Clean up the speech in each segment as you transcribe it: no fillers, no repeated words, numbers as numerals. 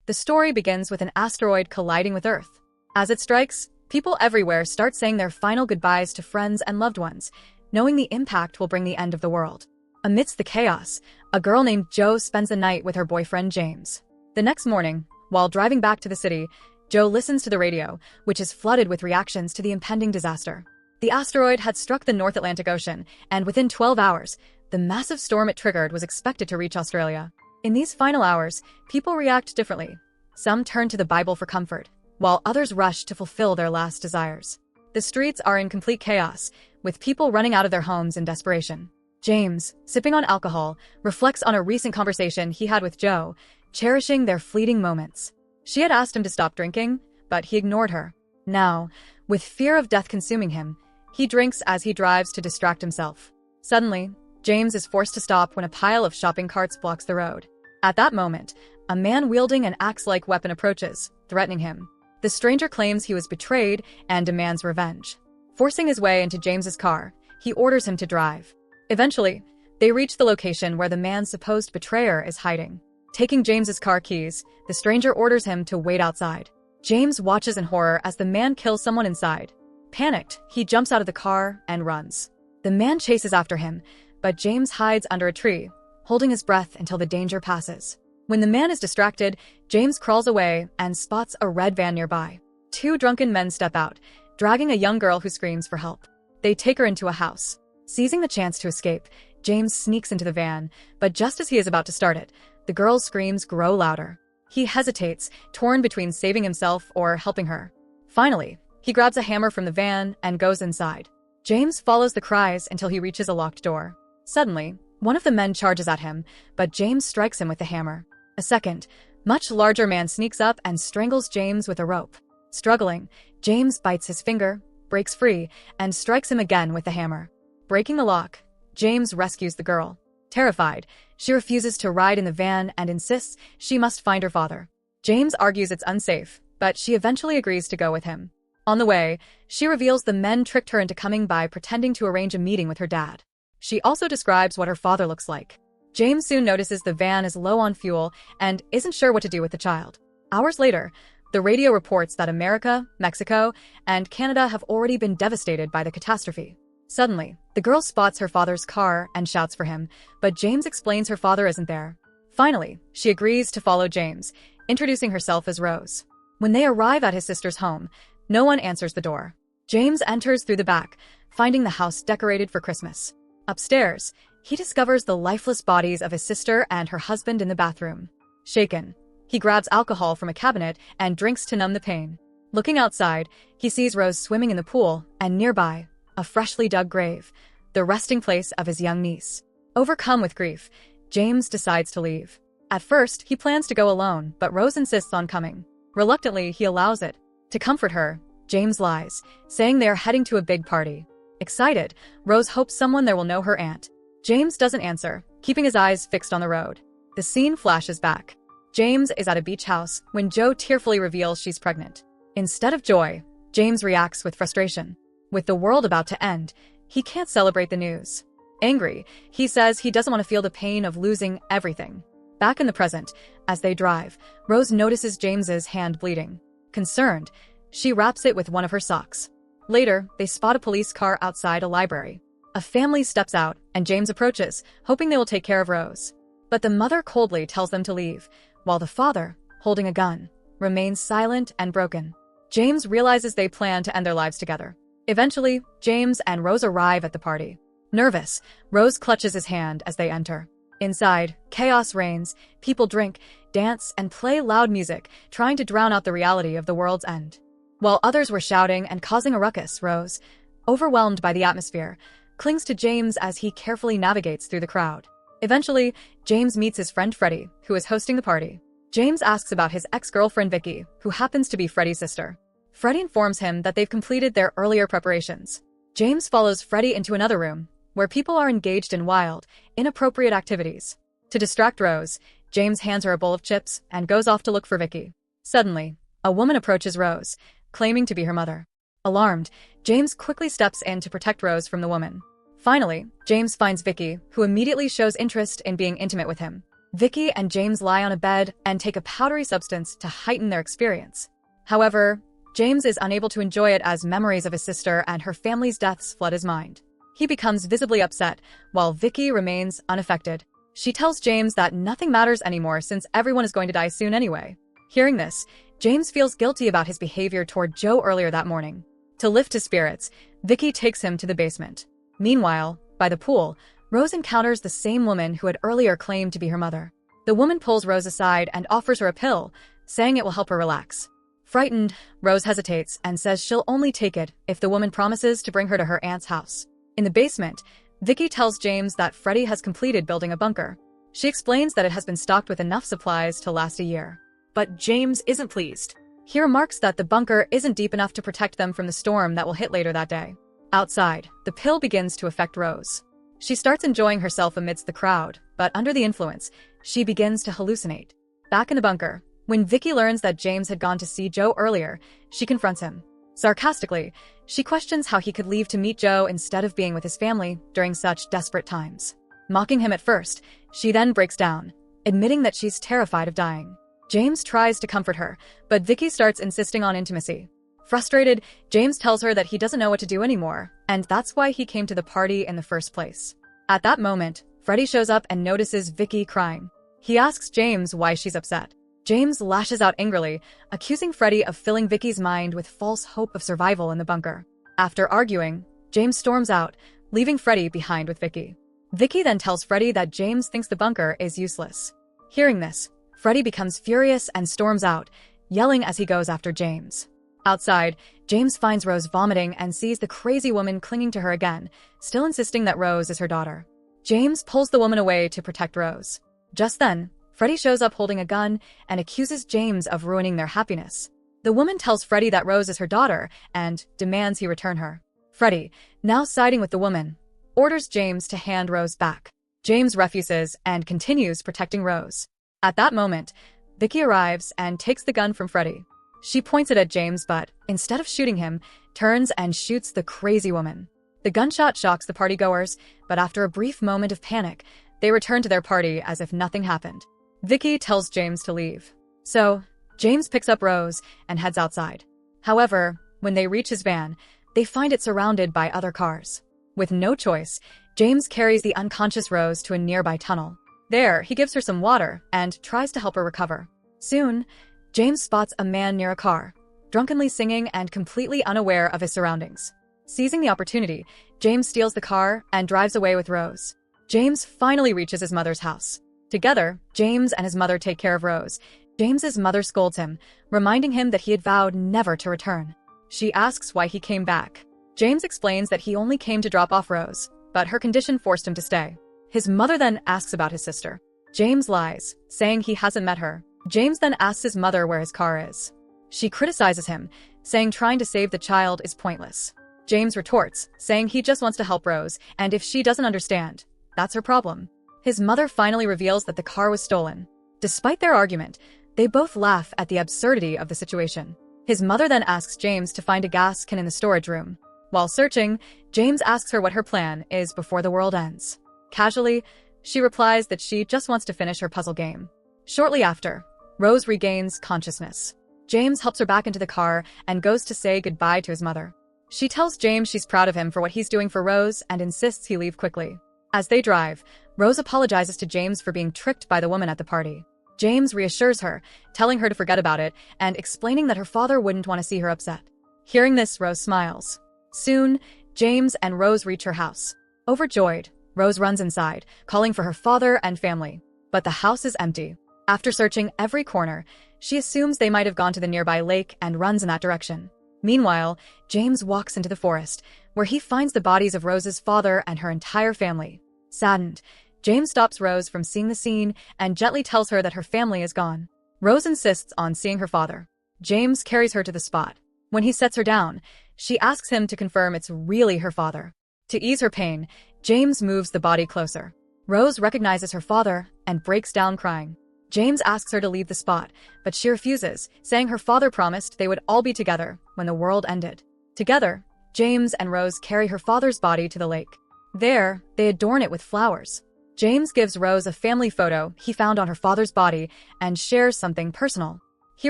The story begins with an asteroid colliding with Earth. As it strikes, people everywhere start saying their final goodbyes to friends and loved ones, knowing the impact will bring the end of the world. Amidst the chaos, a girl named Jo spends the night with her boyfriend James. The next morning, while driving back to the city, Jo listens to the radio, which is flooded with reactions to the impending disaster. The asteroid had struck the North Atlantic Ocean, and within 12 hours, the massive storm it triggered was expected to reach Australia. In these final hours, people react differently. Some turn to the Bible for comfort, while others rush to fulfill their last desires. The streets are in complete chaos, with people running out of their homes in desperation. James, sipping on alcohol, reflects on a recent conversation he had with Jo, cherishing their fleeting moments. She had asked him to stop drinking, but he ignored her. Now, with fear of death consuming him, he drinks as he drives to distract himself. Suddenly, James is forced to stop when a pile of shopping carts blocks the road. At that moment, a man wielding an axe-like weapon approaches, threatening him. The stranger claims he was betrayed and demands revenge. Forcing his way into James's car, he orders him to drive. Eventually, they reach the location where the man's supposed betrayer is hiding. Taking James's car keys, the stranger orders him to wait outside. James watches in horror as the man kills someone inside. Panicked, he jumps out of the car and runs. The man chases after him, but James hides under a tree, holding his breath until the danger passes. When the man is distracted, James crawls away and spots a red van nearby. Two drunken men step out, dragging a young girl who screams for help. They take her into a house. Seizing the chance to escape, James sneaks into the van, but just as he is about to start it, the girl's screams grow louder. He hesitates, torn between saving himself or helping her. Finally, he grabs a hammer from the van and goes inside. James follows the cries until he reaches a locked door. Suddenly, one of the men charges at him, but James strikes him with the hammer. A second, much larger man sneaks up and strangles James with a rope. Struggling, James bites his finger, breaks free, and strikes him again with the hammer. Breaking the lock, James rescues the girl. Terrified, she refuses to ride in the van and insists she must find her father. James argues it's unsafe, but she eventually agrees to go with him. On the way, she reveals the men tricked her into coming by pretending to arrange a meeting with her dad. She also describes what her father looks like. James soon notices the van is low on fuel and isn't sure what to do with the child. Hours later, the radio reports that America, Mexico, and Canada have already been devastated by the catastrophe. Suddenly, the girl spots her father's car and shouts for him, but James explains her father isn't there. Finally, she agrees to follow James, introducing herself as Rose. When they arrive at his sister's home, no one answers the door. James enters through the back, finding the house decorated for Christmas. Upstairs, he discovers the lifeless bodies of his sister and her husband in the bathroom. Shaken, he grabs alcohol from a cabinet and drinks to numb the pain. Looking outside, he sees Rose swimming in the pool, and nearby, a freshly dug grave, the resting place of his young niece. Overcome with grief, James decides to leave. At first, he plans to go alone, but Rose insists on coming. Reluctantly, he allows it. To comfort her, James lies, saying they are heading to a big party. Excited, Rose hopes someone there will know her aunt. James doesn't answer, keeping his eyes fixed on the road. The scene flashes back. James is at a beach house when Jo tearfully reveals she's pregnant. Instead of joy, James reacts with frustration. With the world about to end, he can't celebrate the news. Angry, he says he doesn't want to feel the pain of losing everything. Back in the present, as they drive, Rose notices James's hand bleeding. Concerned, she wraps it with one of her socks. Later, they spot a police car outside a library. A family steps out, and James approaches, hoping they will take care of Rose. But the mother coldly tells them to leave, while the father, holding a gun, remains silent and broken. James realizes they plan to end their lives together. Eventually, James and Rose arrive at the party. Nervous, Rose clutches his hand as they enter. Inside, chaos reigns, people drink, dance, and play loud music, trying to drown out the reality of the world's end. While others were shouting and causing a ruckus, Rose, overwhelmed by the atmosphere, clings to James as he carefully navigates through the crowd. Eventually, James meets his friend Freddie, who is hosting the party. James asks about his ex-girlfriend Vicky, who happens to be Freddie's sister. Freddie informs him that they've completed their earlier preparations. James follows Freddie into another room, where people are engaged in wild, inappropriate activities. To distract Rose, James hands her a bowl of chips and goes off to look for Vicky. Suddenly, a woman approaches Rose, claiming to be her mother. Alarmed, James quickly steps in to protect Rose from the woman. Finally, James finds Vicky, who immediately shows interest in being intimate with him. Vicky and James lie on a bed and take a powdery substance to heighten their experience. However, James is unable to enjoy it as memories of his sister and her family's deaths flood his mind. He becomes visibly upset, while Vicky remains unaffected. She tells James that nothing matters anymore since everyone is going to die soon anyway. Hearing this, James feels guilty about his behavior toward Joe earlier that morning. To lift his spirits, Vicky takes him to the basement. Meanwhile, by the pool, Rose encounters the same woman who had earlier claimed to be her mother. The woman pulls Rose aside and offers her a pill, saying it will help her relax. Frightened, Rose hesitates and says she'll only take it if the woman promises to bring her to her aunt's house. In the basement, Vicky tells James that Freddy has completed building a bunker. She explains that it has been stocked with enough supplies to last a year. But James isn't pleased. He remarks that the bunker isn't deep enough to protect them from the storm that will hit later that day. Outside, the pill begins to affect Rose. She starts enjoying herself amidst the crowd, but under the influence, she begins to hallucinate. Back in the bunker, when Vicky learns that James had gone to see Joe earlier, she confronts him. Sarcastically, she questions how he could leave to meet Joe instead of being with his family during such desperate times. Mocking him at first, she then breaks down, admitting that she's terrified of dying. James tries to comfort her, but Vicky starts insisting on intimacy. Frustrated, James tells her that he doesn't know what to do anymore, and that's why he came to the party in the first place. At that moment, Freddy shows up and notices Vicky crying. He asks James why she's upset. James lashes out angrily, accusing Freddy of filling Vicky's mind with false hope of survival in the bunker. After arguing, James storms out, leaving Freddy behind with Vicky. Vicky then tells Freddy that James thinks the bunker is useless. Hearing this, Freddy becomes furious and storms out, yelling as he goes after James. Outside, James finds Rose vomiting and sees the crazy woman clinging to her again, still insisting that Rose is her daughter. James pulls the woman away to protect Rose. Just then, Freddy shows up holding a gun and accuses James of ruining their happiness. The woman tells Freddy that Rose is her daughter and demands he return her. Freddy, now siding with the woman, orders James to hand Rose back. James refuses and continues protecting Rose. At that moment, Vicky arrives and takes the gun from Freddy. She points it at James but, instead of shooting him, turns and shoots the crazy woman. The gunshot shocks the partygoers, but after a brief moment of panic, they return to their party as if nothing happened. Vicky tells James to leave. So, James picks up Rose and heads outside. However, when they reach his van, they find it surrounded by other cars. With no choice, James carries the unconscious Rose to a nearby tunnel. There, he gives her some water and tries to help her recover. Soon, James spots a man near a car, drunkenly singing and completely unaware of his surroundings. Seizing the opportunity, James steals the car and drives away with Rose. James finally reaches his mother's house. Together, James and his mother take care of Rose. James's mother scolds him, reminding him that he had vowed never to return. She asks why he came back. James explains that he only came to drop off Rose, but her condition forced him to stay. His mother then asks about his sister. James lies, saying he hasn't met her. James then asks his mother where his car is. She criticizes him, saying trying to save the child is pointless. James retorts, saying he just wants to help Rose, and if she doesn't understand, that's her problem. His mother finally reveals that the car was stolen. Despite their argument, they both laugh at the absurdity of the situation. His mother then asks James to find a gas can in the storage room. While searching, James asks her what her plan is before the world ends. Casually, she replies that she just wants to finish her puzzle game. Shortly after, Rose regains consciousness. James helps her back into the car and goes to say goodbye to his mother. She tells James she's proud of him for what he's doing for Rose and insists he leave quickly. As they drive, Rose apologizes to James for being tricked by the woman at the party. James reassures her, telling her to forget about it and explaining that her father wouldn't want to see her upset. Hearing this, Rose smiles. Soon, James and Rose reach her house. Overjoyed, Rose runs inside, calling for her father and family. But the house is empty. After searching every corner, she assumes they might have gone to the nearby lake and runs in that direction. Meanwhile, James walks into the forest, where he finds the bodies of Rose's father and her entire family. Saddened, James stops Rose from seeing the scene and gently tells her that her family is gone. Rose insists on seeing her father. James carries her to the spot. When he sets her down, she asks him to confirm it's really her father. To ease her pain, James moves the body closer. Rose recognizes her father and breaks down crying. James asks her to leave the spot, but she refuses, saying her father promised they would all be together when the world ended. Together, James and Rose carry her father's body to the lake. There, they adorn it with flowers. James gives Rose a family photo he found on her father's body and shares something personal. He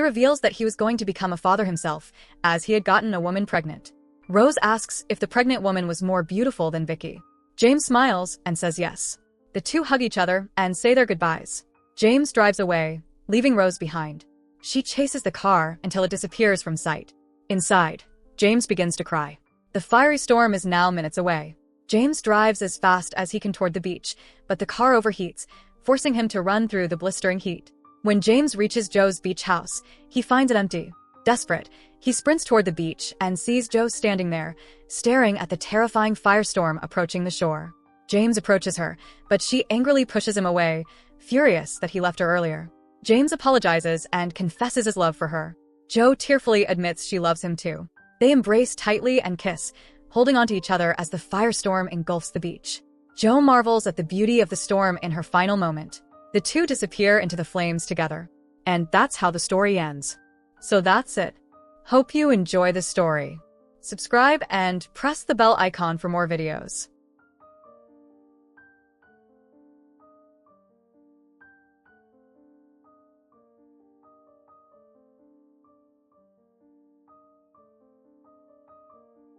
reveals that he was going to become a father himself, as he had gotten a woman pregnant. Rose asks if the pregnant woman was more beautiful than Vicky. James smiles and says yes. The two hug each other and say their goodbyes. James drives away, leaving Rose behind. She chases the car until it disappears from sight. Inside, James begins to cry. The fiery storm is now minutes away. James drives as fast as he can toward the beach, but the car overheats, forcing him to run through the blistering heat. When James reaches Joe's beach house, he finds it empty. Desperate, he sprints toward the beach and sees Joe standing there, staring at the terrifying firestorm approaching the shore. James approaches her, but she angrily pushes him away, furious that he left her earlier. James apologizes and confesses his love for her. Joe tearfully admits she loves him too. They embrace tightly and kiss, holding onto each other as the firestorm engulfs the beach. Joe marvels at the beauty of the storm in her final moment. The two disappear into the flames together. And that's how the story ends. So that's it. Hope you enjoy the story. Subscribe and press the bell icon for more videos.